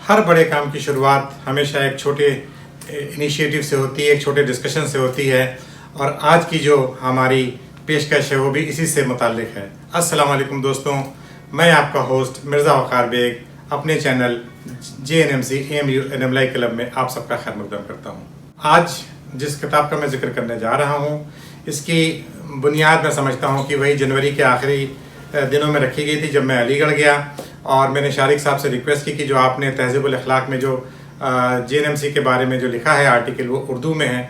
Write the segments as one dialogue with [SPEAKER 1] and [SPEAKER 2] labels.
[SPEAKER 1] ہر بڑے کام کی شروعات ہمیشہ ایک چھوٹے انیشیٹو سے ہوتی ہے، ایک چھوٹے ڈسکشن سے ہوتی ہے، اور آج کی جو ہماری پیشکش ہے وہ بھی اسی سے متعلق ہے۔ السلام علیکم دوستوں، میں آپ کا ہوسٹ مرزا وقار بیگ اپنے چینل JNMC AMU الومنائی کلب میں آپ سب کا خیر مقدم کرتا ہوں۔ آج جس کتاب کا میں ذکر کرنے جا رہا ہوں، اس کی بنیاد میں سمجھتا ہوں کہ وہی جنوری کے آخری دنوں میں رکھی گئی تھی جب میں علی گڑھ گیا، اور میں نے شارق صاحب سے ریکویسٹ کی کہ جو آپ نے تہذیب الاخلاق میں جو JNMC کے بارے میں جو لکھا ہے آرٹیکل، وہ اردو میں ہے،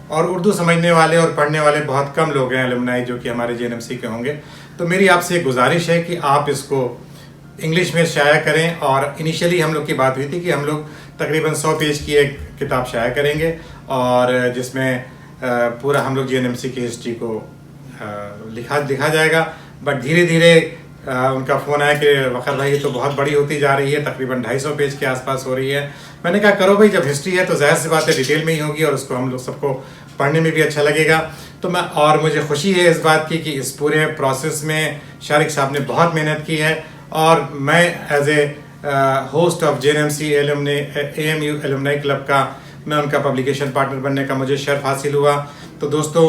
[SPEAKER 1] اور اردو سمجھنے والے اور پڑھنے والے بہت کم لوگ ہیں الومنائی جو کہ ہمارے JNMC کے ہوں گے، تو میری آپ سے گزارش ہے کہ آپ اس کو انگلش میں شائع کریں۔ اور انیشلی ہم لوگ کی بات ہوئی تھی کہ ہم لوگ تقریباً 100 پیج کی ایک کتاب شائع کریں گے، اور جس میں پورا ہم لوگ JNMC کی ہسٹری کو لکھا جائے گا۔ بٹ دھیرے دھیرے ان کا فون آیا کہ وقار بھائی یہ تو بہت بڑی ہوتی جا رہی ہے، تقریباً 250 پیج کے آس پاس ہو رہی ہے۔ میں نے کہا کرو بھائی، جب ہسٹری ہے تو ظاہر سی بات ہے ڈیٹیل میں ہی ہوگی، اور اس کو ہم لوگ سب کو پڑھنے میں بھی اچھا لگے گا۔ تو اور مجھے خوشی ہے اس بات کی کہ اس پورے پروسیس میں شارق صاحب نے بہت محنت کی ہے، اور میں as a host of JNMC AMU الومنائی club کا میں ان کا پبلیکیشن پارٹنر بننے کا مجھے شرف حاصل ہوا۔ تو دوستو،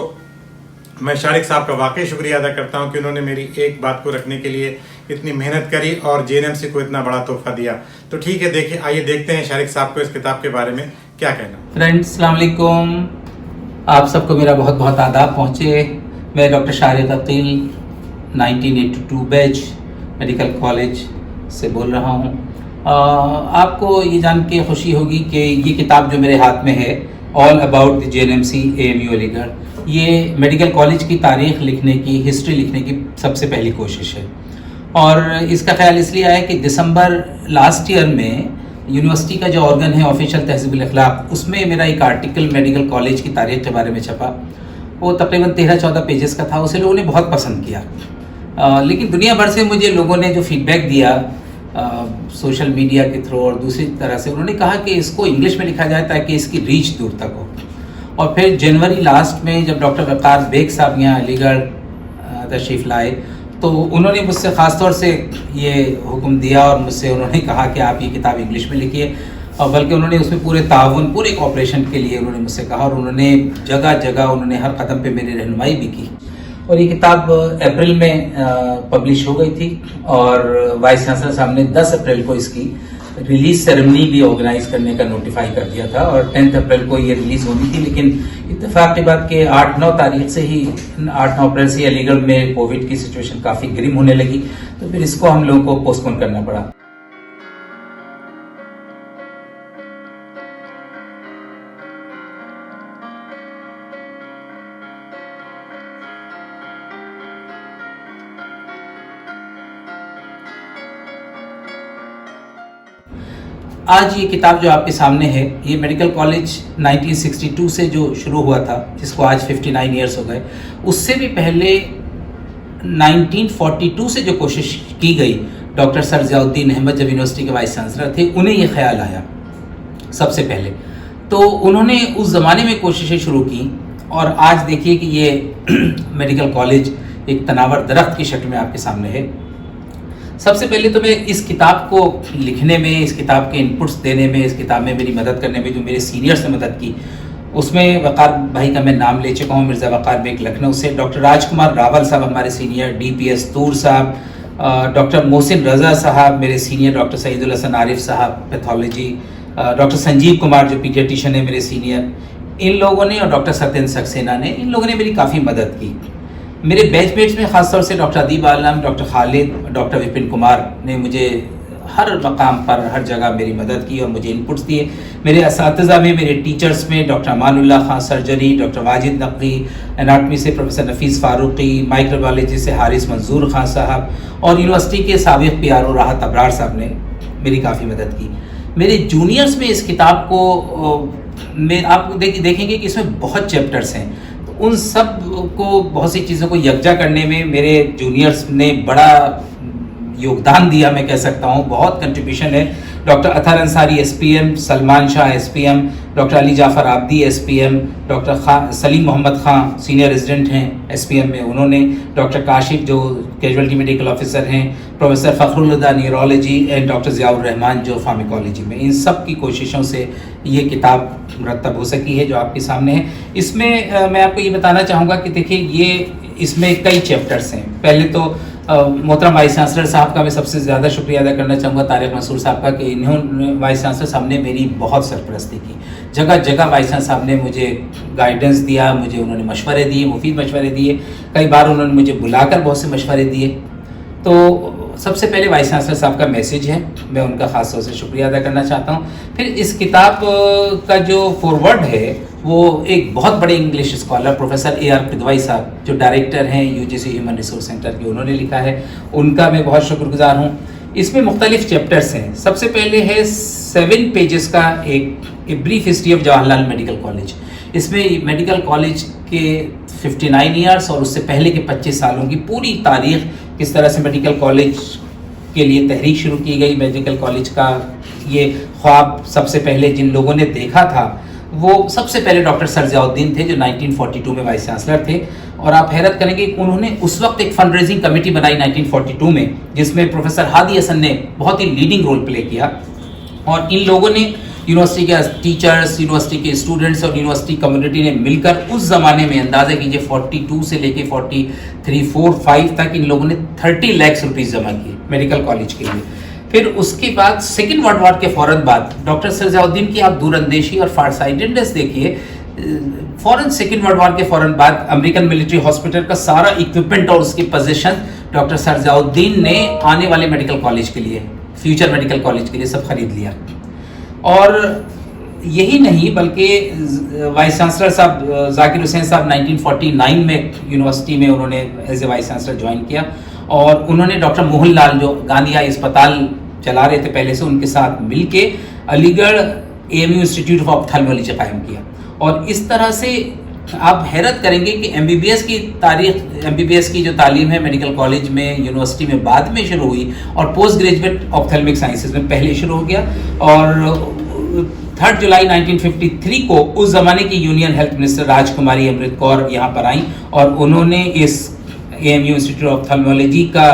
[SPEAKER 1] میں شارق صاحب کا واقعی شکریہ ادا کرتا ہوں کہ انہوں نے میری ایک بات کو رکھنے کے لیے اتنی محنت کری اور JNMC کو اتنا بڑا تحفہ دیا۔ تو ٹھیک ہے، آئیے دیکھتے ہیں شارق صاحب کو اس کتاب کے بارے میں کیا کہنا۔
[SPEAKER 2] فرینڈز، السلام علیکم، آپ سب کو میرا بہت بہت آداب پہنچے۔ میں ڈاکٹر شارق عقیل 1982 بیچ میڈیکل کالج سے بول رہا ہوں۔ آپ کو یہ جان کے خوشی ہوگی کہ یہ کتاب جو میرے ہاتھ میں ہے، all about the JNMC AMU علی گڑھ، یہ میڈیکل کالج کی تاریخ لکھنے کی، ہسٹری لکھنے کی سب سے پہلی کوشش ہے۔ اور اس کا خیال اس لیے آیا کہ دسمبر لاسٹ ایئر میں یونیورسٹی کا جو آرگن ہے آفیشیل تہذیب الاخلاق، اس میں میرا ایک آرٹیکل میڈیکل کالج کی تاریخ کے بارے میں چھپا۔ وہ تقریباً 13-14 پیجز کا تھا، اسے لوگوں نے بہت پسند کیا۔ لیکن دنیا بھر سے مجھے لوگوں نے جو فیڈ بیک دیا سوشل میڈیا کے تھرو اور دوسری طرح سے، انہوں نے کہا کہ اس کو انگلش میں لکھا جائے تاکہ اس کی ریچ دور تک ہو۔ اور پھر جنوری لاسٹ میں جب ڈاکٹر وقار بیگ صاحب یہاں علی گڑھ تشریف لائے، تو انہوں نے مجھ سے خاص طور سے یہ حکم دیا، اور مجھ سے انہوں نے کہا کہ آپ یہ کتاب انگلش میں لکھیے، اور بلکہ انہوں نے اس میں پورے تعاون، پورے کوآپریشن کے لیے انہوں نے مجھ سے کہا، اور انہوں نے جگہ جگہ انہوں نے ہر قدم پہ میری رہنمائی بھی کی۔ اور یہ کتاب اپریل میں پبلش ہو گئی تھی، اور وائس چانسلر صاحب نے 10 اپریل کو اس کی ریلیز سیرمنی بھی آرگنائز کرنے کا نوٹیفائی کر دیا تھا، اور 10 اپریل کو یہ ریلیز ہونی تھی، لیکن اتفاق کی بات کہ 8-9 تاریخ سے ہی 8-9 اپریل سے علی گڑھ میں کووڈ کی سچویشن کافی گرم ہونے لگی، تو پھر اس کو ہم لوگوں کو پوسٹ پون کرنا پڑا۔ آج یہ کتاب جو آپ کے سامنے ہے، یہ میڈیکل کالج 1962 سے جو شروع ہوا تھا، جس کو آج 59 ایئرس ہو گئے، اس سے بھی پہلے 1942 سے جو کوشش کی گئی، ڈاکٹر سر ضیاء الدین احمد جب یونیورسٹی کے وائس چانسلر تھے، انہیں یہ خیال آیا سب سے پہلے، تو انہوں نے اس زمانے میں کوششیں شروع کی، اور آج دیکھیے کہ یہ میڈیکل کالج ایک تناور درخت کی شکل میں آپ کے سامنے ہے۔ سب سے پہلے تو میں اس کتاب کو لکھنے میں، اس کتاب کے انپٹس دینے میں، اس کتاب میں میری مدد کرنے میں جو میرے سینئرز نے مدد کی، اس میں وقار بھائی کا میں نام لے چکا ہوں، مرزا وقار بیگ لکھنؤ سے، ڈاکٹر راج کمار راول صاحب ہمارے سینئر، DPS تور صاحب، ڈاکٹر محسن رضا صاحب میرے سینئر، ڈاکٹر سعید الحسن عارف صاحب پیتھولوجی، ڈاکٹر سنجیو کمار جو پیڈیٹیشین ہے میرے سینئر، ان لوگوں نے، اور ڈاکٹر ستین سکسینہ نے، ان لوگوں نے میری کافی مدد کی۔ میرے بیچ میٹس میں خاص طور سے ڈاکٹر ادیب عالم، ڈاکٹر خالد، ڈاکٹر وپن کمار نے مجھے ہر مقام پر، ہر جگہ میری مدد کی اور مجھے انپٹس دیے۔ میرے اساتذہ میں، میرے ٹیچرز میں doctor Amanullah Khan surgery, doctor Wajid Naqvi, anatomy سے پروفیسر نفیس فاروقی، مائکروبیولوجی سے حارث منظور خان صاحب، اور یونیورسٹی کے سابق PRO راحت ابرار صاحب نے میری کافی مدد کی۔ میرے جونیئرز میں اس کتاب کو آپ دیکھیں گے کہ اس میں بہت چیپٹرز ہیں، ان سب کو، بہت سی چیزوں کو یکجا کرنے میں میرے جونیئرز نے بڑا یوگدان دیا، میں کہہ سکتا ہوں، بہت کنٹریبیوشن ہے۔ Doctor Athar Ansari SPM, Salman Shah SPM, doctor Ali Jafar Abdi SPM, doctor Saleem Mohammad Khan senior resident हैं SPM में उन्होंने, डॉक्टर काशिफ जो कैजुअल्टी मेडिकल ऑफिसर हैं, professor Fakhrul Huda neurology and doctor Ziaur Rahman जो फार्माकोलॉजी में, इन सब की कोशिशों से ये किताब मुरतब हो सकी है जो आपके सामने है। इसमें मैं आपको ये बताना चाहूँगा कि देखिए ये इसमें कई चैप्टर्स हैं। पहले तो मोहतरम वाइस चांसलर साहब का मैं सबसे ज़्यादा शुक्रिया अदा करना चाहूँगा तारिक मंसूर साहब का कि इन्होंने वाइस चांसलर साहब ने मेरी बहुत सरपरस्ती की। जगह जगह वाइस चांसलर साहब ने मुझे गाइडेंस दिया, मुझे उन्होंने मशवरे दिए, मुफीद मशवरे दिए, कई बार उन्होंने मुझे बुलाकर बहुत से मशवरे दिए। तो सबसे पहले वाइस चांसलर साहब का मैसेज है, मैं उनका ख़ास तौर से शुक्रिया अदा करना चाहता हूँ। फिर इस किताब का जो फॉरवर्ड है वो एक बहुत बड़े English scholar professor AR Kidwai साहब जो डायरेक्टर हैं UGC ह्यूमन रिसोर्स सेंटर के, उन्होंने लिखा है, उनका मैं बहुत शुक्रगुजार हूँ। इसमें मुख्तलिफ चैप्टर्स हैं। सबसे पहले है 7 पेजेस का एक brief history of Jawaharlal medical college. इसमें मेडिकल कॉलेज के 59 ईयर्स और उससे पहले के 25 सालों की पूरी तारीख, किस तरह से मेडिकल कॉलेज के लिए तहरीक शुरू की गई, मेडिकल कॉलेज का ये ख्वाब सबसे पहले जिन लोगों ने देखा था वो सबसे पहले डॉक्टर सर ज़ियाउद्दीन थे जो 1942 में वाइस चांसलर थे। और आप हैरत करेंगे उन्होंने उस वक्त एक फंड रेजिंग कमेटी बनाई 1942 में, जिसमें प्रोफेसर हादी हसन ने बहुत ही लीडिंग रोल प्ले किया। और इन लोगों ने यूनिवर्सिटी के टीचर्स, यूनिवर्सिटी के स्टूडेंट्स और यूनिवर्सिटी कम्युनिटी ने मिलकर उस ज़माने में अंदाज़ा कीजिए 42 से लेके 43, 4, 5 तक इन लोगों ने 30 लाख रुपीज़ जमा किए मेडिकल कॉलेज के लिए। फिर उसके बाद सेकेंड वर्ल्ड वॉर के फ़ौरन बाद डॉक्टर सर ज़ियाउद्दीन की आप दूरअंदेशी और फारसाइटेडनेस देखिए। फ़ौरन सेकेंड वर्ल्ड वॉर के फ़ौरन बाद अमेरिकन मिलिट्री हॉस्पिटल का सारा इक्विपमेंट और उसकी पोजीशन डॉक्टर सर ज़ियाउद्दीन ने आने वाले मेडिकल कॉलेज के लिए, फ्यूचर मेडिकल कॉलेज के लिए सब खरीद लिया। और यही नहीं बल्कि वाइस चांसलर साहब जाकिर हुसैन साहब 1949 में यूनिवर्सिटी में उन्होंने as a vice chancellor join किया और उन्होंने डॉक्टर मोहन लाल जो गांधी आई अस्पताल चला रहे थे पहले से, उनके साथ मिलके Aligarh AMU institute of ophthalmology कायम किया। और इस तरह से आप हैरत करेंगे कि MBBS की तारीख, MBBS की जो तालीम है मेडिकल कॉलेज में, यूनिवर्सिटी में बाद में शुरू हुई और पोस्ट ग्रेजुएट ऑप्थेल्मिक साइंसेज में पहले शुरू हो गया। और 3 जुलाई 1953 को उस ज़माने की यूनियन हेल्थ मिनिस्टर राजकुमारी अमृत कौर यहाँ पर आई और उन्होंने इस AMU इंस्टीट्यूट ऑफ ऑप्थेल्मोलॉजी का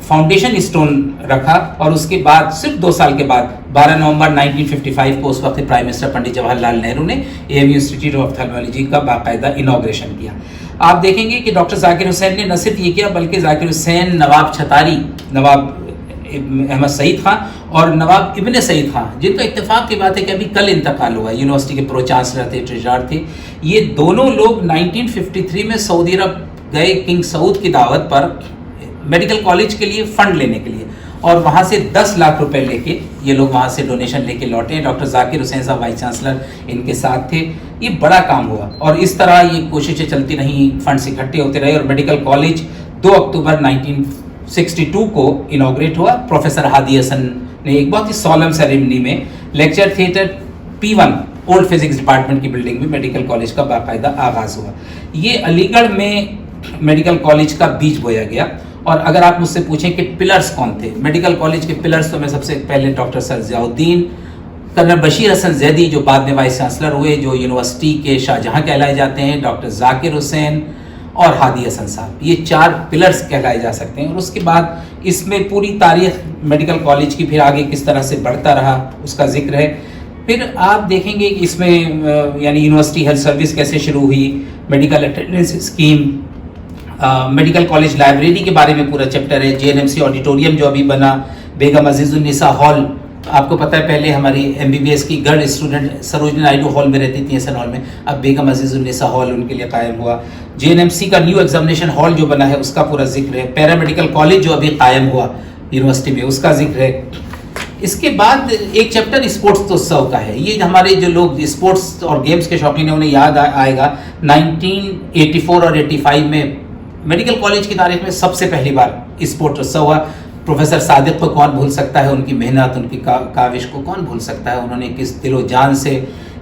[SPEAKER 2] फाउंडेशन स्टोन रखा। और उसके बाद सिर्फ 2 साल के बाद 12 नवंबर 1955 को उस वक्त प्राइम मिनिस्टर पंडित जवाहरलाल नेहरू ने AMU इंस्टीट्यूट ऑफ ऑप्थेल्मोलॉजी का बाकायदा इनॉग्रेशन किया। आप देखेंगे कि डॉक्टर जाकिर हुसैन ने न सिर्फ ये किया बल्कि जाकिर हुसैन, नवाब छतारी, नवाब अहमद सईद खां और नवाब इब्ने सईद खां, जिनका इत्तेफाक की बात है कि अभी कल इंतकाल हुआ, यूनिवर्सिटी के प्रो चांसलर थे, ट्रेजरार थे, ये दोनों लोग 1953 में सऊदी अरब गए किंग सऊद की दावत पर मेडिकल कॉलेज के लिए फंड लेने के लिए और वहाँ से 10 लाख रुपए लेके ये लोग वहाँ से डोनेशन लेके लौटे। डॉक्टर जाकिर हुसैन साहब वाइस चांसलर इनके साथ थे। ये बड़ा काम हुआ और इस तरह ये कोशिशें चलती रहीं, फंड्स इकट्ठे होते रहे और मेडिकल कॉलेज 2 अक्टूबर 1962 को इनॉग्रेट हुआ। प्रोफेसर हादी हसन ने एक बहुत ही सॉलम सेरेमनी में lecture theatre P1 old physics department की बिल्डिंग में मेडिकल कॉलेज का बाकायदा आगाज़ हुआ। ये अलीगढ़ में मेडिकल कॉलेज का बीज बोया गया। और अगर आप मुझसे पूछें कि पिलर्स कौन थे मेडिकल कॉलेज के पिलर्स, तो मैं सबसे पहले doctor sir Ziauddin, colonel Bashir Hasan Zaidi जो बाद में वाइस चांसलर हुए, जो यूनिवर्सिटी के शाहजहां कहलाए जाते हैं, डॉक्टर जाकिर हुसैन और हादी हसन साहब, ये 4 पिलर्स कहलाए जा सकते हैं। और उसके बाद इसमें पूरी तारीख मेडिकल कॉलेज की फिर आगे किस तरह से बढ़ता रहा उसका जिक्र है। फिर आप देखेंगे कि इसमें यानी यूनिवर्सिटी हेल्थ सर्विस कैसे शुरू हुई, medical attendance scheme, medical college library के बारे में पूरा चैप्टर है, JNMC ऑडिटोरियम जो अभी बना, बेगम अजीजुन्निसा हॉल, आपको पता है पहले हमारी MBBS की girl student Sarojini Naidu hall में रहती थी SN हॉल में, अब बेगम अजीजुन्निसा हॉल उनके लिए कायम हुआ। JNMC का न्यू एग्जामिनेशन हॉल जो बना है उसका पूरा जिक्र है। पैरामेडिकल कॉलेज जो अभी कायम हुआ यूनिवर्सिटी में उसका जिक्र है। इसके बाद एक चैप्टर स्पोर्ट्स उत्सव का है। ये हमारे जो लोग स्पोर्ट्स और गेम्स के शौकीन हैं उन्हें याद आएगा 1984 और 85 में मेडिकल कॉलेज की तारीख में सबसे पहली बार स्पोर्ट्स उत्सव हुआ। प्रोफेसर सादिक को कौन भूल सकता है, उनकी मेहनत, उनकी काविश को कौन भूल सकता है। उन्होंने किस दिलो जान से,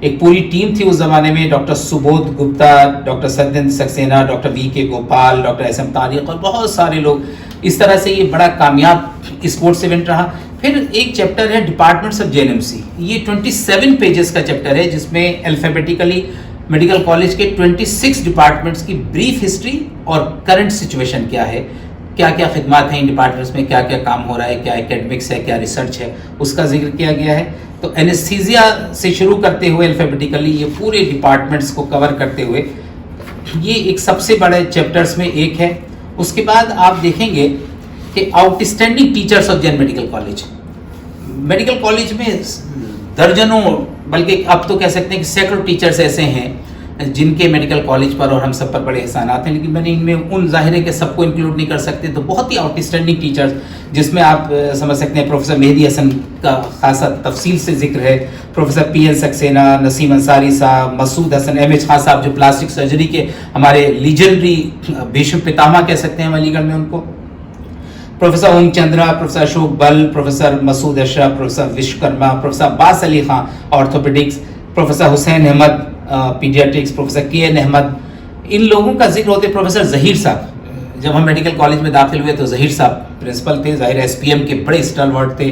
[SPEAKER 2] एक पूरी टीम थी उस ज़माने में, doctor Subodh Gupta, doctor Satyendra Saxena, doctor VK Gopal, doctor SM Tariq और बहुत सारे लोग। इस तरह से ये बड़ा कामयाब स्पोर्ट्स इवेंट रहा। फिर एक चैप्टर है डिपार्टमेंट्स ऑफ JNMC, ये 27 पेजेस का चैप्टर है जिसमें अल्फाबेटिकली मेडिकल कॉलेज के 26 डिपार्टमेंट्स की ब्रीफ हिस्ट्री और करंट सिचुएशन क्या है, क्या क्या खिदमत हैं इन डिपार्टमेंट्स में, क्या क्या काम हो रहा है, क्या एकेडमिक्स है, क्या रिसर्च है, उसका जिक्र किया गया है। तो एनेस्थीसिया से शुरू करते हुए अल्फाबेटिकली ये पूरे डिपार्टमेंट्स को कवर करते हुए ये एक सबसे बड़े चैप्टर्स में एक है। उसके बाद आप देखेंगे कि outstanding teachers of Jain medical college, medical college में दर्जनों बल्कि अब तो कह सकते हैं कि सैकड़ों टीचर्स ऐसे हैं जिनके मेडिकल कॉलेज पर और हम सब पर बड़े एहसानात हैं, लेकिन मैंने इनमें उन ज़ाहिर है कि सबको इंक्लूड नहीं कर सकते। तो बहुत ही आउटस्टैंडिंग टीचर्स जिसमें आप समझ सकते हैं प्रोफेसर मेहदी हसन का खासा तफसील से जिक्र है, प्रोफेसर PN सक्सेना, नसीम अंसारी साहब, मसूद हसन, MH खान साहब जो प्लास्टिक सर्जरी के हमारे लीजेंडरी भीष्म पितामह कह सकते हैं हम अलीगढ़ में उनको, professor Om Chandra, professor Ashok Bal, professor Masood Ashraf, professor Vishwakarma, professor Abbas Ali Khan orthopaedics, professor Hussain Ahmad paediatrics, professor KN Ahmad, इन लोगों का जिक्र होते। प्रोफेसर जहीर साहब, जब हम मेडिकल कॉलेज में दाखिल हुए तो जहीर साहब प्रिंसिपल थे, ज़ाहिर SPM के बड़े स्टालवर्ट थे।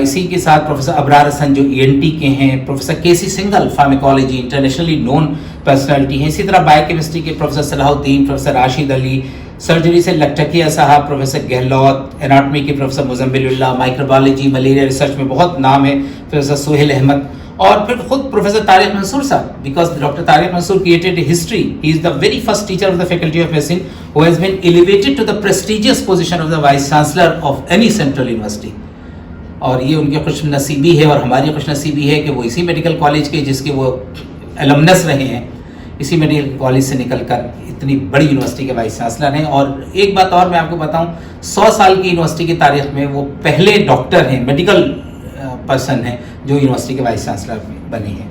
[SPEAKER 2] इसी के साथ प्रोफेसर अबरार हसन जो ENT के हैं, professor KC Singhal pharmacology internationally known personality हैं। इसी तरह बायोकेमिस्ट्री के professor Salahuddin, professor Rashid Ali, surgery से लखटकिया साहब, प्रोफेसर गहलोत, एनाटमी के प्रोफेसर मुजम्मिलुल्लाह, माइक्रोबायोलॉजी मलेरिया रिसर्च में बहुत नाम है प्रोफेसर सोहेल अहमद, और फिर खुद प्रोफेसर तारिक मंसूर साहब, because doctor Tariq Mansoor created history, he is the very first teacher of the faculty of medicine who has been elevated to the prestigious position of the vice chancellor of any central university. और ये उनकी खुशनसीबी है और हमारी खुशनसीबी है कि वो इसी मेडिकल कॉलेज के जिसके वो एलमनस रहे हैं, इसी मेडिकल कॉलेज से निकलकर इतनी बड़ी यूनिवर्सिटी के वाइस चांसलर हैं। और एक बात और मैं आपको बताऊं, 100 साल की यूनिवर्सिटी की तारीख में वो पहले डॉक्टर हैं, मेडिकल पर्सन हैं जो यूनिवर्सिटी के वाइस चांसलर बने हैं।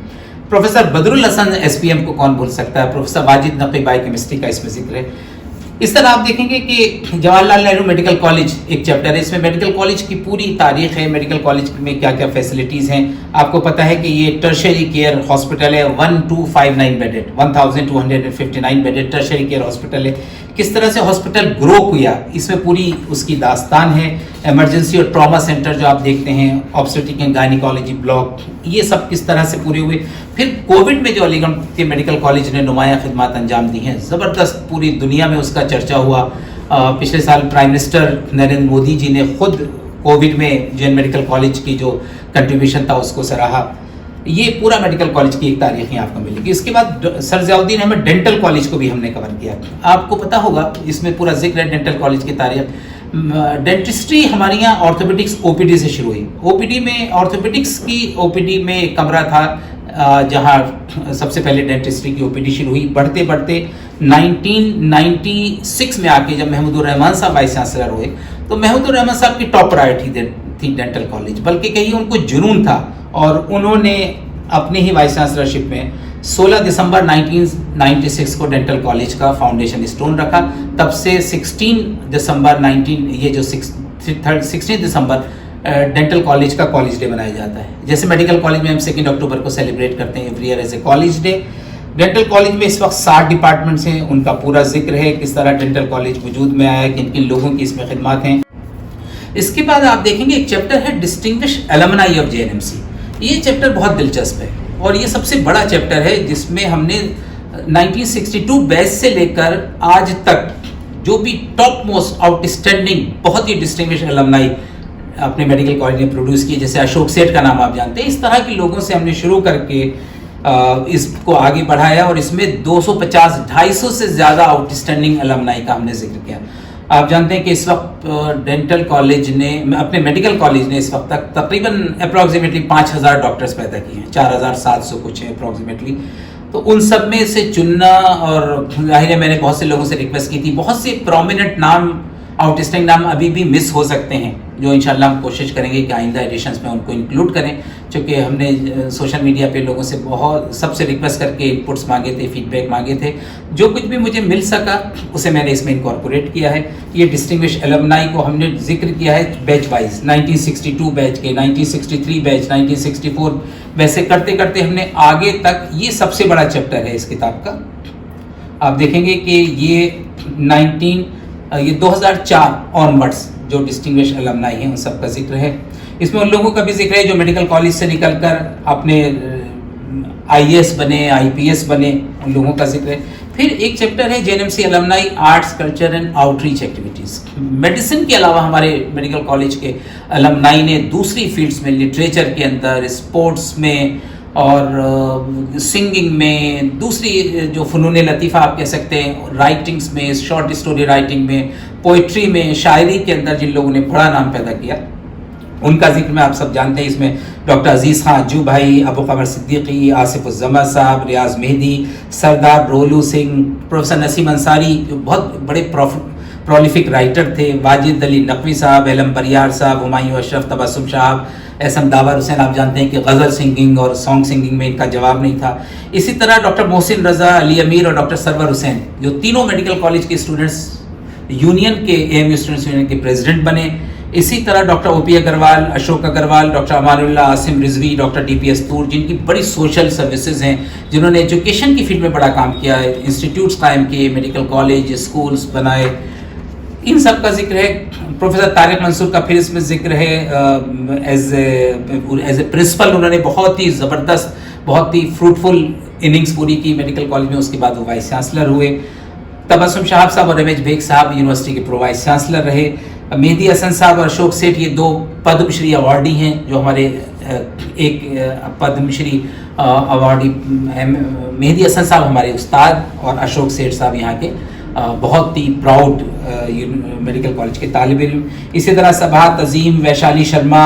[SPEAKER 2] प्रोफेसर बदरुल हसन SPM को कौन भूल सकता है, प्रोफेसर वाजिद नकी बायोकेमिस्ट्री का इसमें जिक्र है। इस तरह आप देखेंगे कि जवाहरलाल नेहरू मेडिकल कॉलेज एक चैप्टर है, इसमें मेडिकल कॉलेज की पूरी तारीख है, मेडिकल कॉलेज में क्या क्या फैसिलिटीज़ हैं। आपको पता है कि ये टर्शरी केयर हॉस्पिटल है, 1259 bedded, 1259 bedded tertiary care hospital है। किस तरह से हॉस्पिटल ग्रो किया, इसमें पूरी उसकी दास्तान है। इमरजेंसी और ट्रॉमा सेंटर जो आप देखते हैं, ऑब्स्टेट्रिक एंड गायनिकोलॉजी ब्लॉक, ये सब किस तरह से पूरे हुए। फिर कोविड में जो अलीगढ़ के मेडिकल कॉलेज ने नुमाया खिदमत अंजाम दी हैं, ज़बरदस्त पूरी दुनिया में उसका चर्चा हुआ। पिछले साल प्राइम मिनिस्टर नरेंद्र मोदी जी ने खुद कोविड में जैन मेडिकल कॉलेज की जो कंट्रीब्यूशन था उसको सराहा। ये पूरा मेडिकल कॉलेज की एक तारीख यहाँ आपको मिलेगी। इसके बाद sir Ziauddin Ahmad dental college को भी हमने कवर किया। आपको पता होगा इसमें पूरा जिक्र है डेंटल कॉलेज की तारीख। डेंटिस्ट्री हमारे यहाँ ऑर्थोपेडिक्स OPD से शुरू हुई। OPD में ऑर्थोपेडिक्स की OPD में एक कमरा था जहाँ सबसे पहले डेंटिस्ट्री की OPD शुरू हुई। बढ़ते बढ़ते 1996 में आके जब महमूदुर रहमान साहब वाइस चांसलर हुए तो महमूदुर रहमान साहब की टॉप प्रायोरिटी थी डेंटल कॉलेज, बल्कि कहीं उनको जुनून था और उन्होंने अपनी ही वाइस चांसलरशिप में 16 दिसंबर 1996 को डेंटल कॉलेज का फाउंडेशन स्टोन रखा। तब से 16 दिसंबर 16 दिसंबर डेंटल कॉलेज का कॉलेज डे मनाया जाता है। जैसे मेडिकल कॉलेज में हम 2 अक्टूबर को सेलिब्रेट करते हैं every year as a college day. Dental college में इस वक्त 60 डिपार्टमेंट्स हैं, उनका पूरा जिक्र है किस तरह डेंटल कॉलेज वजूद में आया, किन किन लोगों की इसमें खिदमत हैं। इसके बाद आप देखेंगे एक चैप्टर है डिस्टिंग्विश एलमनाई ऑफ JNMC। ये चैप्टर बहुत दिलचस्प है और ये सबसे बड़ा चैप्टर है जिसमें हमने 1962 बैच से लेकर आज तक जो भी टॉप मोस्ट आउटस्टैंडिंग बहुत ही डिस्टिंग्विश एलमनाई अपने मेडिकल कॉलेज ने प्रोड्यूस किए, जैसे अशोक सेठ का नाम आप जानते हैं, इस तरह के लोगों से हमने शुरू करके इसको आगे बढ़ाया और इसमें 250-250 से ज़्यादा आउटस्टैंडिंग एलमनाई का हमने जिक्र किया। आप जानते हैं कि इस वक्त डेंटल कॉलेज ने अपने मेडिकल कॉलेज ने इस वक्त तक तकरीबन अप्रॉक्सीमेटली 5000 डॉक्टर्स पैदा किए हैं, 4700 कुछ है अप्रॉक्सीमेटली। तो उन सब में से चुनना, और जाहिर है मैंने बहुत से लोगों से रिक्वेस्ट की थी, बहुत से प्रोमिनेंट नाम आउटस्टैंडिंग नाम अभी भी मिस हो सकते हैं, जो इंशाल्लाह हम कोशिश करेंगे कि आइंदा एडिशंस में उनको इंक्लूड करें। चूँकि हमने सोशल मीडिया पे लोगों से बहुत सबसे रिक्वेस्ट करके इनपुट्स मांगे थे, फीडबैक मांगे थे, जो कुछ भी मुझे मिल सका उसे मैंने इसमें इनकॉर्पोरेट किया है। ये डिस्टिंग्विश एलमनाई को हमने जिक्र किया है बैच वाइज, 1962 बैच के, 1963 बैच, 1964, वैसे करते करते हमने आगे तक, ये सबसे बड़ा चैप्टर है इस किताब का। आप देखेंगे कि ये 2004 ऑनवर्ड्स जो डिस्टिंग्विश एलमनाई हैं उन सब का जिक्र है। اس میں ان لوگوں کا بھی ذکر ہے جو میڈیکل کالج سے نکل کر اپنے IAS بنے, IPS بنے, ان لوگوں کا ذکر ہے. پھر ایک چیپٹر ہے JNMC المنائی arts culture and out reach activities. Medicine کے علاوہ ہمارے میڈیکل کالج کے المنائی نے دوسری فیلڈس میں, لٹریچر کے اندر, اسپورٹس میں اور سنگنگ میں, دوسری جو فنون لطیفہ آپ کہہ سکتے ہیں, رائٹنگس میں, شارٹ اسٹوری رائٹنگ میں, پوئٹری میں, شاعری کے اندر جن لوگوں نے بڑا نام پیدا کیا, ان کا ذکر میں آپ سب جانتے ہیں. اس میں ڈاکٹر عزیز خان اجو بھائی, ابو قمر صدیقی, آصف الزماں صاحب, ریاض مہدی, سردار رولو سنگھ, پروفیسر نسیم انصاری جو بہت بڑے پرولیفک رائٹر تھے, واجد علی نقوی صاحب, علم پریار صاحب, ہمایوں اشرف, تبسم صاحب, احسن داور حسین. آپ جانتے ہیں کہ غزل سنگنگ اور سانگ سنگنگ میں ان کا جواب نہیں تھا. اسی طرح ڈاکٹر محسن رضا, علی امیر اور ڈاکٹر سرور حسین جو تینوں میڈیکل کالج کے اسٹوڈنٹس یونین کے AMU اسٹوڈنٹس یونین کے پریزیڈنٹ بنے. اسی طرح doctor OP Agarwal, Ashok Agarwal, doctor Amanullah, Asim Rizvi, doctor DPS Toor, جن کی بڑی سوشل سروسز ہیں, جنہوں نے ایجوکیشن کی فیلڈ میں بڑا کام کیا ہے, انسٹیٹیوٹس قائم کیے, میڈیکل کالج, اسکولس بنائے, ان سب کا ذکر ہے. پروفیسر طارق منصور کا پھر اس میں ذکر ہے, ایز اے پرنسپل انہوں نے بہت ہی زبردست, بہت ہی فروٹفل اننگز پوری کی میڈیکل کالج میں. اس کے بعد وہ وائس چانسلر ہوئے. تبسم شہاب صاحب اور رمیش بیگ صاحب یونیورسٹی کے پرو وائس چانسلر رہے. مہدی حسن صاحب اور اشوک سیٹھ یہ 2 پدم شری ایوارڈی ہیں, جو ہمارے ایک پدم شری ایوارڈی مہدی حسن صاحب ہمارے استاد, اور اشوک سیٹھ صاحب یہاں کے بہت ہی پراؤڈ میڈیکل کالج کے طالب علم. اسی طرح سبھات عظیم, ویشالی شرما,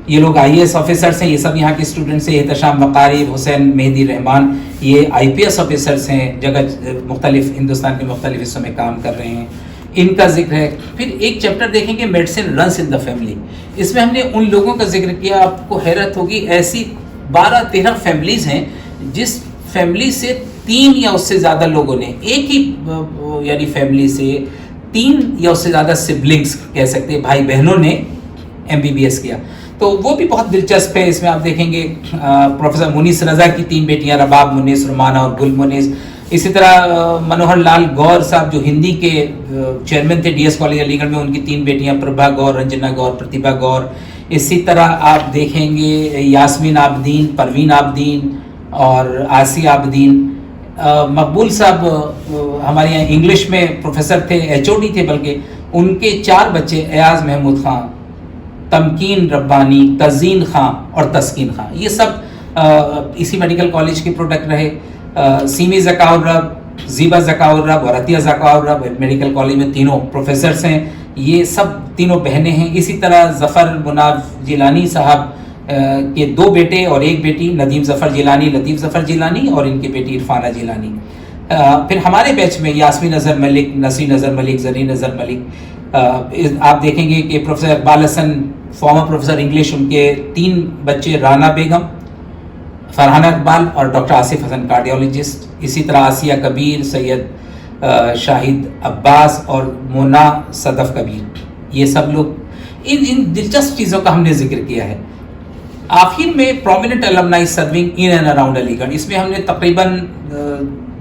[SPEAKER 2] یہ لوگ IAS آفیسرس ہیں, یہ سب یہاں کے اسٹوڈنٹس ہیں. احتشام وقاری, حسین مہدی رحمان, یہ IPS آفیسرس ہیں, جگہ مختلف ہندوستان کے مختلف حصوں میں کام کر رہے ہیں, ان کا ذکر ہے. پھر ایک چیپٹر دیکھیں گے medicine runs in the family. اس میں ہم نے ان لوگوں کا ذکر کیا, آپ کو حیرت ہوگی, ایسی 12-13 فیملیز ہیں جس فیملی سے 3 یا اس سے زیادہ لوگوں نے, ایک ہی یعنی فیملی سے 3 یا اس سے زیادہ سبلنگس کہہ سکتے ہیں, بھائی بہنوں نے MBBS کیا. تو وہ بھی بہت دلچسپ ہے. اس میں آپ دیکھیں گے پروفیسر منیس رضا کی 3 بیٹیاں, رباب منیس, رمانہ اور گل منیس. اسی طرح منوہر لال گور صاحب جو ہندی کے چیئرمین تھے DS کالج علی گڑھ میں, ان کی 3 بیٹیاں, پربھا گور, رنجنا گور, پرتیبھا گور. اسی طرح آپ دیکھیں گے یاسمین عابدین, پروین عابدین اور آسی عابدین. مقبول صاحب ہمارے یہاں انگلش میں پروفیسر تھے, HOD تھے بلکہ, ان کے 4 بچے, ایاز محمود خان, تمکین ربانی, تزین خان اور تسکین خان, یہ سب اسی میڈیکل کالج کے پروڈکٹ رہے. سیمی ذکاء الرب, زیبا ذکاء الرب اور عطیہ ذکاء الرب میڈیکل کالج میں تینوں پروفیسرس ہیں, یہ سب تینوں بہنیں ہیں. اسی طرح ظفر مناف جیلانی صاحب کے 2 بیٹے اور 1 بیٹی, ندیم ظفر جیلانی, لطیف ظفر جیلانی اور ان کی بیٹی عرفانہ جیلانی. پھر ہمارے بیچ میں یاسمین اظہر ملک, نسرین اظہر ملک, زرین اظہر ملک. آپ دیکھیں گے کہ پروفیسر اقبال حسن, فارمر پروفیسر انگلش, ان کے 3 بچے, رانا بیگم, فرحانہ اقبال اور ڈاکٹر آصف حسن کارڈیولوجسٹ. اسی طرح آسیہ کبیر, سید شاہد عباس اور مونا صدف کبیر, یہ سب لوگ. ان دلچسپ چیزوں کا ہم نے ذکر کیا ہے. آخر میں prominent alumni serving in and around Aligarh, اس میں ہم نے تقریباً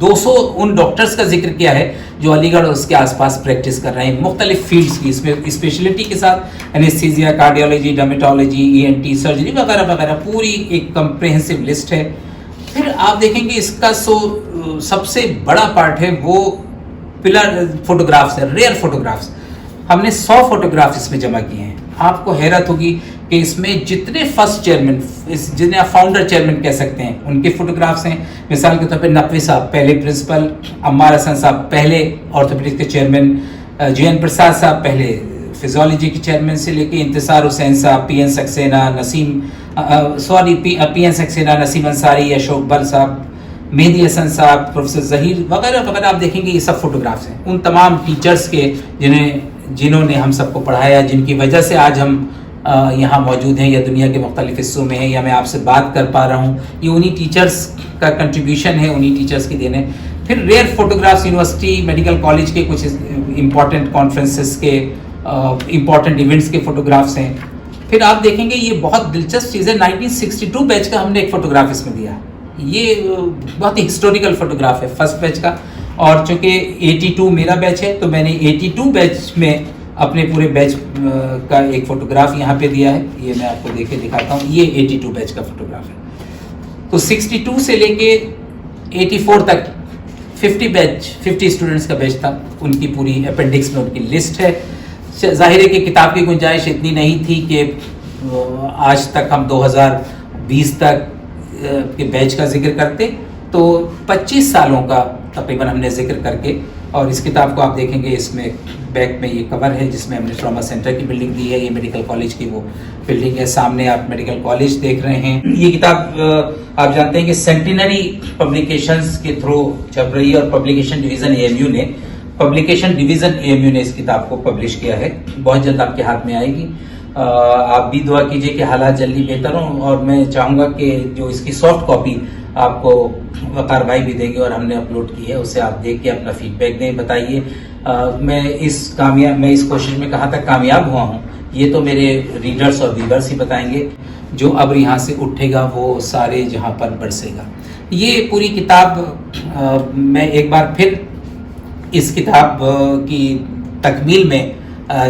[SPEAKER 2] 200 ان ڈاکٹرز کا ذکر کیا ہے جو علی گڑھ اور اس کے آس پاس پریکٹس کر رہے ہیں مختلف فیلڈس کی. اس میں اسپیشلٹی کے ساتھ انیستھیزیا, کارڈیولوجی, ڈرمیٹولوجی, ENT, سرجری وغیرہ وغیرہ, پوری ایک کمپریہنسو لسٹ ہے. پھر آپ دیکھیں گے اس کا سب سے بڑا پارٹ ہے وہ پلر فوٹوگرافس ہے, ریئر فوٹوگرافس. ہم نے 100 فوٹوگراف اس میں جمع کیے ہیں. آپ کو حیرت ہوگی کہ اس میں جتنے فرسٹ چیئرمین, جنہیں آپ فاؤنڈر چیئرمین کہہ سکتے ہیں, ان کے فوٹوگرافس ہیں. مثال کے طور پہ نقوی صاحب پہلے پرنسپل, عمار حسن صاحب پہلے آرتھوپیڈکس کے چیئرمین, JN پرساد صاحب پہلے فزیولوجی کے چیئرمین سے لے کے انتصار حسین صاحب, PN سکسینہ, PN سکسینہ, نسیم انصاری, اشوک بل صاحب, مہدی حسن صاحب, پروفیسر ظہیر وغیرہ وغیرہ. آپ دیکھیں گے یہ سب فوٹوگرافس ہیں ان تمام ٹیچرز کے جنہوں نے ہم سب کو پڑھایا, جن کی وجہ سے آج ہم یہاں موجود ہیں یا دنیا کے مختلف حصوں میں ہیں یا میں آپ سے بات کر پا رہا ہوں. یہ انہی ٹیچرز کا کنٹریبیوشن ہے, انہی ٹیچرز کی دین ہے. پھر rare photographs university medical college کے کچھ امپورٹنٹ کانفرنسز کے, امپورٹنٹ ایونٹس کے فوٹوگرافس ہیں. پھر آپ دیکھیں گے یہ بہت دلچسپ چیز ہے, 1962 بیچ کا ہم نے ایک فوٹوگراف اس میں دیا. یہ بہت ہی ہسٹوریکل فوٹوگراف ہے فرسٹ بیچ کا, اور چونکہ 82 میرا بیچ ہے تو میں نے 82 بیچ میں अपने पूरे बैच का एक फ़ोटोग्राफ यहाँ पे दिया है, ये मैं आपको देख के दिखाता हूँ। ये 82 बैच का फ़ोटोग्राफ है। तो 62 से लेके 84 तक 50 स्टूडेंट्स का बैच था, उनकी पूरी अपेंडिक्स में उनकी लिस्ट है। ज़ाहिर है कि किताब की गुंजाइश इतनी नहीं थी कि आज तक हम 2020 तक के बैच का जिक्र करते, तो 25 सालों का तकरीबन हमने जिक्र करके, और इस किताब को आप देखेंगे, इसमें बैक में ये कवर है जिसमें हमने ट्रॉमा सेंटर की बिल्डिंग दी है। ये मेडिकल कॉलेज की वो बिल्डिंग है, सामने आप मेडिकल कॉलेज देख रहे हैं। ये किताब आप जानते हैं कि सेंटिनरी पब्लिकेशंस के थ्रू छप रही है, और पब्लिकेशन डिवीजन एएमयू ने इस किताब को पब्लिश किया है। बहुत जल्द आपके हाथ में आएगी। आप भी दुआ कीजिए कि हालात जल्दी बेहतर हों, और मैं चाहूँगा कि जो इसकी सॉफ्ट कॉपी आपको वकार भाई भी देंगे और हमने अपलोड की है, उसे आप देख के अपना फीडबैक दें, बताइए। मैं इस कोशिश में कहाँ तक कामयाब हुआ हूँ, ये तो मेरे रीडर्स और व्यूअर्स ही बताएंगे। जो अब यहाँ से उठेगा वो सारे जहाँ पर बरसेगा। ये पूरी किताब मैं एक बार फिर इस किताब की तकमील में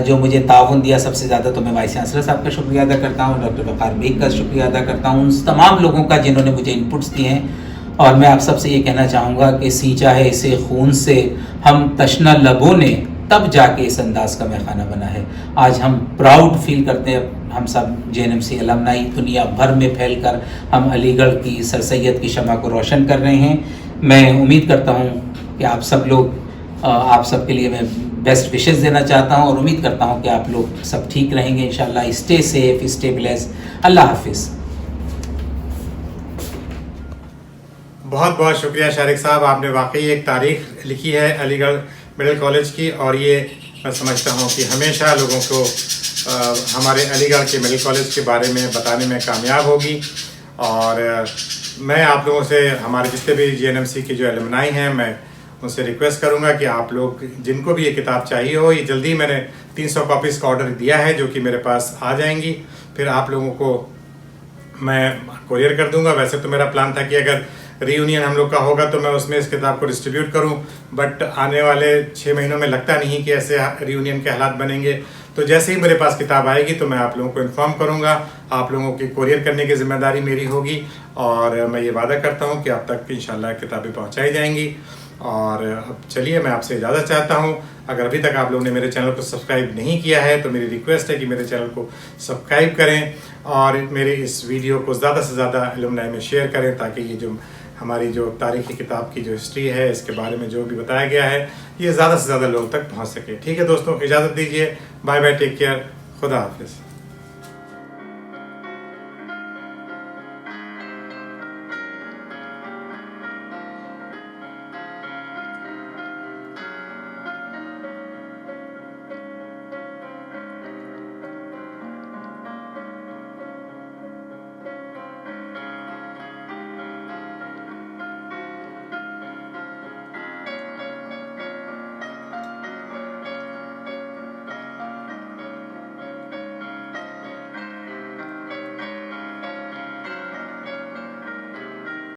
[SPEAKER 2] जो मुझे ताउन दिया, सबसे ज़्यादा तो मैं वाइस चांसलर साहब का शुक्रिया अदा करता हूँ, डॉक्टर वकार बेग का शुक्रिया अदा करता हूँ, उन तमाम लोगों का जिन्होंने मुझे इनपुट्स दिए हैं। और मैं आप सबसे ये कहना चाहूँगा कि सींचा है इसे खून से हम तशना लबों ने, तब जाके इस अंदाज का मैखाना बना है। आज हम प्राउड फील करते हैं, हम सब JNMC अलमनाई दुनिया भर में फैल कर हम अलीगढ़ की सर सैयद की शमा को रोशन कर रहे हैं। मैं उम्मीद करता हूँ कि आप सब लोग, आप सब के लिए मैं बेस्ट विशेस देना चाहता हूँ, और उम्मीद करता हूँ कि आप लोग सब ठीक रहेंगे इंशाल्लाह। Stay safe, stay blessed. Allah हाफिज़।
[SPEAKER 1] बहुत बहुत शुक्रिया शारिक साहब, आपने वाकई एक तारीख लिखी है अलीगढ़ मेडिकल कॉलेज की, और ये मैं समझता हूँ कि हमेशा लोगों को हमारे अलीगढ़ के मेडिकल कॉलेज के बारे में बताने में कामयाब होगी। और मैं आप लोगों से, हमारे जितने भी JNMC के जो एलुमनाई हैं, मैं उनसे रिक्वेस्ट करूंगा कि आप लोग जिनको भी ये किताब चाहिए हो, ये जल्दी मैंने 300 कॉपीज़ का ऑर्डर दिया है जो कि मेरे पास आ जाएंगी। फिर आप लोगों को मैं कोरियर कर दूंगा। वैसे तो मेरा प्लान था कि अगर रीयूनियन हम लोग का होगा तो मैं उसमें इस किताब को डिस्ट्रीब्यूट करूं, बट आने वाले 6 महीनों में लगता नहीं कि ऐसे रीयूनियन के हालात बनेंगे। तो जैसे ही मेरे पास किताब आएगी तो मैं आप लोगों को इन्फॉर्म करूंगा। आप लोगों की कोरियर करने की जिम्मेदारी मेरी होगी, और मैं ये वादा करता हूँ कि आप तक इंशाल्लाह किताबें पहुँचाई जाएंगी। और अब चलिए, मैं आपसे इजाज़त चाहता हूँ। अगर अभी तक आप लोगों ने मेरे चैनल को सब्सक्राइब नहीं किया है तो मेरी रिक्वेस्ट है कि मेरे चैनल को सब्सक्राइब करें, और मेरे इस वीडियो को ज़्यादा से ज़्यादा एलुमनाई में शेयर करें, ताकि ये जो हमारी जो तारीख़ी किताब की जो हिस्ट्री है, इसके बारे में जो भी बताया गया है, ये ज़्यादा से ज़्यादा लोगों तक पहुँच सके। ठीक है दोस्तों, इजाज़त दीजिए। बाय बाय, टेक केयर, खुदा हाफिज़।